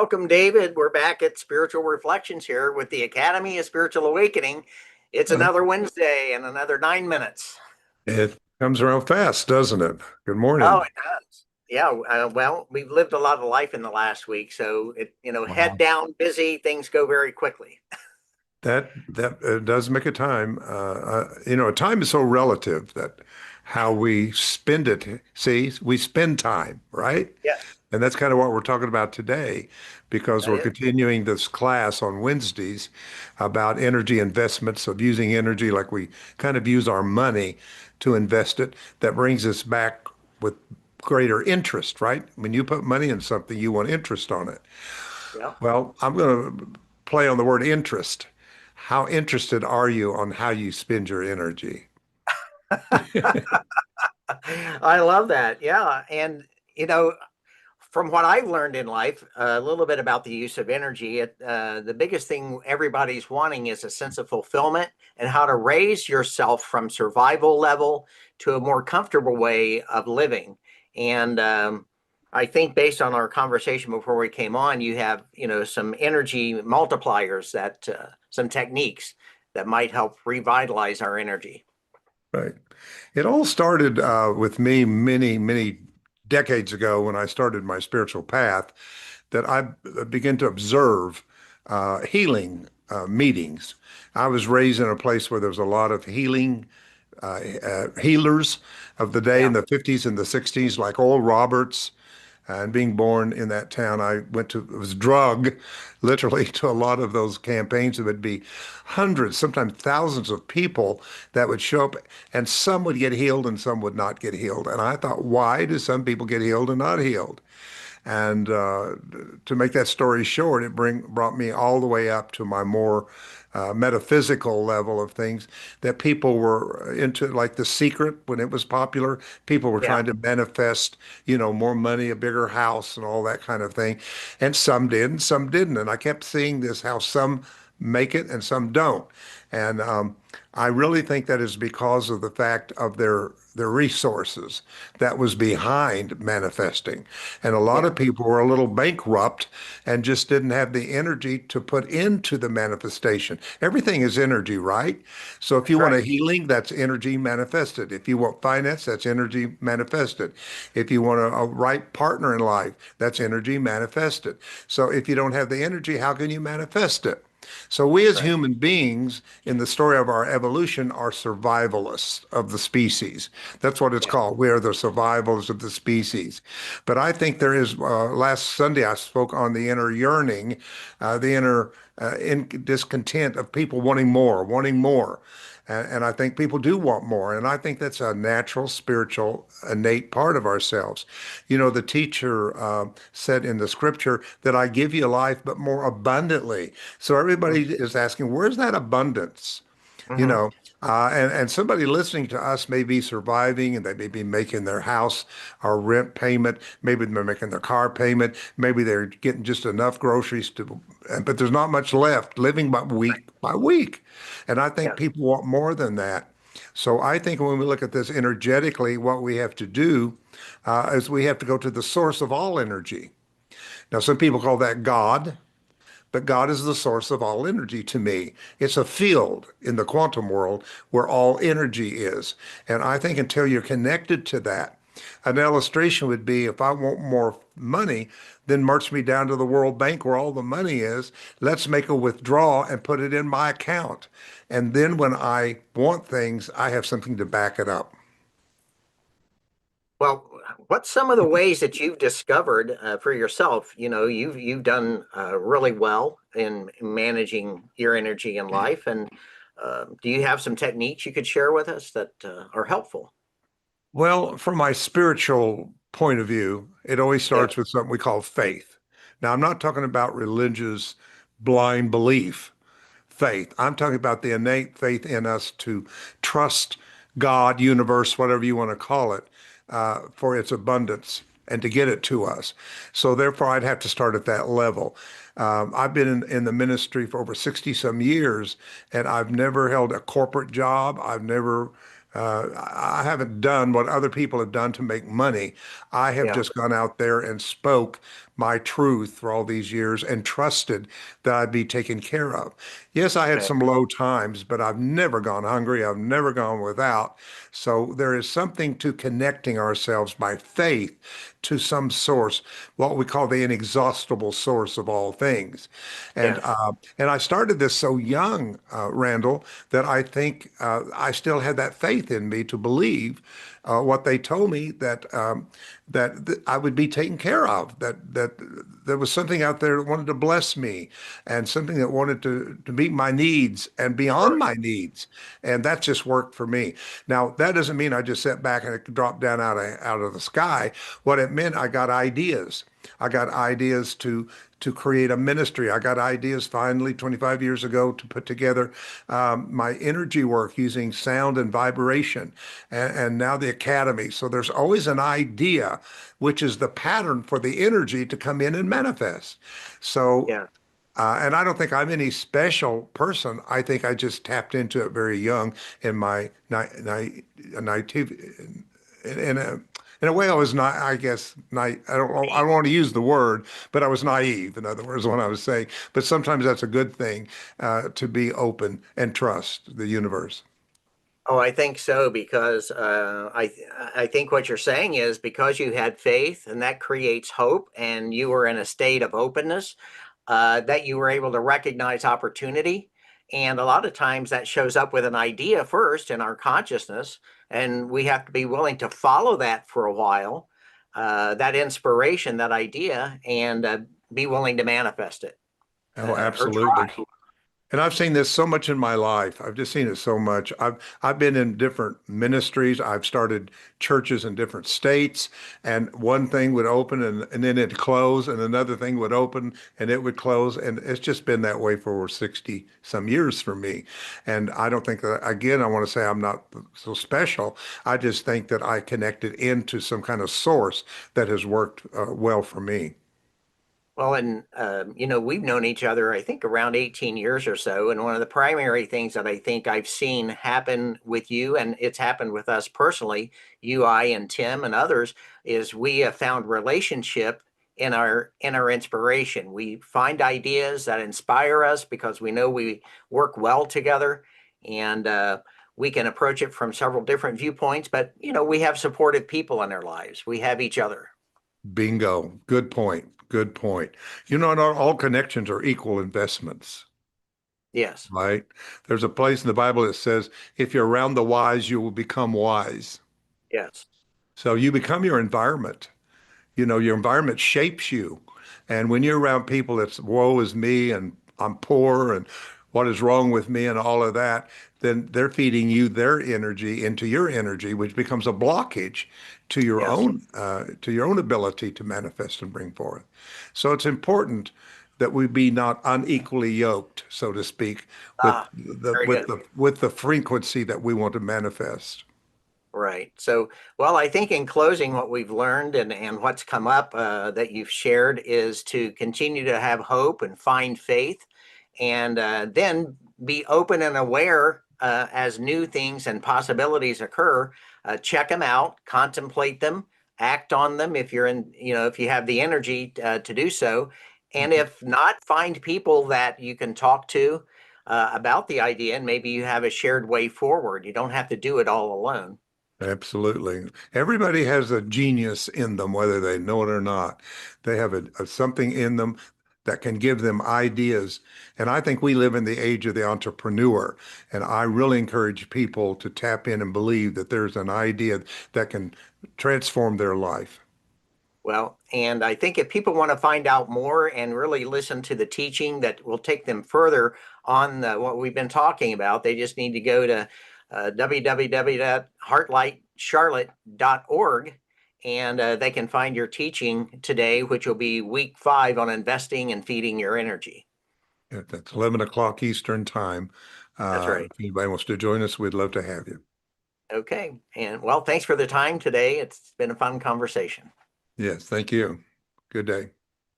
Welcome, David. We're back at Spiritual Reflections here with the Academy of Spiritual Awakening. It's Uh, another Wednesday and another 9 minutes. It comes around fast, doesn't it? Good Oh, morning. it does. Yeah. Well, we've lived a lot of life in the last week, so head Wow. down, busy. Things go very quickly. That does make a time. Time is so relative that how we spend it. See, we spend time, right? Yes, And that's kind of what we're talking about today, because that we're is continuing this class on Wednesdays about energy investments, of using energy like we kind of use our money to invest it. That brings us back with greater interest, right? When you put money in something, you want interest on it. yeah. Well, I'm going to play on the word interest. How interested are you on how you spend your energy? I love that. Yeah, and you know, from what I've learned in life, a little bit about the use of energy, the biggest thing everybody's wanting is a sense of fulfillment and how to raise yourself from survival level to a more comfortable way of living. And I think based on our conversation before we came on, you have, some energy multipliers some techniques that might help revitalize our energy. Right. It all started with me many, many decades ago when I started my spiritual path, that I began to observe healing meetings. I was raised in a place where there was a lot of healers of the day Yeah. in the 50s and the 60s, like Oral Roberts. And being born in that town, was drug literally to a lot of those campaigns. It would be hundreds, sometimes thousands of people that would show up, and some would get healed and some would not get healed. And I thought, why do some people get healed and not healed? And to make that story short, brought me all the way up to my more metaphysical level of things, that people were into, like The Secret when it was popular. People were Yeah. trying to manifest, more money, a bigger house, and all that kind of thing. And some did, and some didn't. And I kept seeing this, how some make it and some don't. And I really think that is because of the fact of their resources that was behind manifesting. And a lot Yeah. of people were a little bankrupt and just didn't have the energy to put into the manifestation. Everything is energy, right? So if That's you want right. a healing, that's energy manifested. If you want finance, that's energy manifested. If you want a right partner in life, that's energy manifested. So if you don't have the energy, how can you manifest it? So we That's as right. human beings in the story of our evolution are survivalists of the species. That's what it's Yeah. called. We are the survivals of the species. But I think there is, last Sunday I spoke on the inner yearning, the inner discontent of people wanting more, wanting more. And I think people do want more. And I think that's a natural, spiritual, innate part of ourselves. The teacher said in the scripture that I give you life, but more abundantly. So everybody is asking, where's that abundance? You Mm-hmm. know, and somebody listening to us may be surviving, and they may be making their house or rent payment. Maybe they're making their car payment. Maybe they're getting just enough groceries but there's not much left, living by week by week. And I think Yeah. people want more than that. So I think when we look at this energetically, what we have to do is we have to go to the source of all energy. Now, some people call that God. But God is the source of all energy to me. It's a field in the quantum world where all energy is. And I think until you're connected to that, an illustration would be, if I want more money, then march me down to the World Bank where all the money is. Let's make a withdrawal and put it in my account. And then when I want things, I have something to back it up. Well, what's some of the ways that you've discovered for yourself? You've done really well in managing your energy in life, and do you have some techniques you could share with us that are helpful? Well, from my spiritual point of view, it always Yeah, starts with something we call faith. Now, I'm not talking about religious blind belief, faith. I'm talking about the innate faith in us to trust God, universe, whatever you want to call it, for its abundance and to get it to us. So therefore, I'd have to start at that level. I've been in the ministry for over 60 some years, and I've never held a corporate job. I haven't done what other people have done to make money. I have yeah, just gone out there and spoke my truth for all these years and trusted that I'd be taken care of. Yes, I had Okay. some low times, but I've never gone hungry. I've never gone without. So there is something to connecting ourselves by faith to some source, what we call the inexhaustible source of all things. And Yes. uh, and I started this so young, Randall, that I think I still had that faith in me to believe what they told me that I would be taken care of, that there was something out there that wanted to bless me and something that wanted to meet my needs and beyond Right. my needs. And that just worked for me. Now, that doesn't mean I just sat back and it dropped down out of the sky. What it meant, I got ideas. I got ideas to create a ministry. I got ideas finally 25 years ago to put together my energy work using sound and vibration, and now the academy. So there's always an idea, which is the pattern for the energy to come in and manifest. So, Yeah. and I don't think I'm any special person. I think I just tapped into it very young in my naivety, in a way, I was not. I guess I don't want to use the word, but I was naive. In other words, what I was saying. But sometimes that's a good thing to be open and trust the universe. Oh, I think so because I think what you're saying is because you had faith and that creates hope, and you were in a state of openness, that you were able to recognize opportunity. And a lot of times that shows up with an idea first in our consciousness, and we have to be willing to follow that for a while, that inspiration, that idea, and be willing to manifest it Oh, or absolutely. try. And I've seen this so much in my life. I've just seen it so much. I've been in different ministries. I've started churches in different states, and one thing would open and then it'd close, and another thing would open and it would close. And it's just been that way for over 60 some years for me. And I don't think that, again, I want to say I'm not so special. I just think that I connected into some kind of source that has worked well for me. Well, and we've known each other, I think, around 18 years or so. And one of the primary things that I think I've seen happen with you, and it's happened with us personally, you, I, and Tim and others, is we have found relationship in our inspiration. We find ideas that inspire us because we know we work well together, and we can approach it from several different viewpoints. But we have supportive people in our lives. We have each other. Bingo. Good point. Good point. You know, not all connections are equal investments, Yes, right? There's a place in the Bible that says, if you're around the wise, you will become wise. yes, So you become your environment. You know, your environment shapes you. And when you're around people that's woe is me and I'm poor and what is wrong with me and all of that, then they're feeding you their energy into your energy, which becomes a blockage yes. to your own ability to manifest and bring forth. So it's important that we be not unequally yoked, so to speak, Ah, very good. with the frequency that we want to manifest. Right. So, well, I think in closing, what we've learned and what's come up that you've shared is to continue to have hope and find faith, and then be open and aware as new things and possibilities occur. Check them out, contemplate them, act on them if you're if you have the energy to do so. And Mhm. if not, find people that you can talk to about the idea, and maybe you have a shared way forward. You don't have to do it all alone. Absolutely. Everybody has a genius in them, whether they know it or not. They have something in them that can give them ideas. And I think we live in the age of the entrepreneur. And I really encourage people to tap in and believe that there's an idea that can transform their life. Well, and I think if people want to find out more and really listen to the teaching that will take them further on what we've been talking about, they just need to go to www.heartlightcharlotte.org, and they can find your teaching today, which will be week 5 on investing and feeding your energy. That's 11 o'clock Eastern time. That's right. If anybody wants to join us, we'd love to have you. Okay. And well, thanks for the time today. It's been a fun conversation. Yes, thank you. Good day.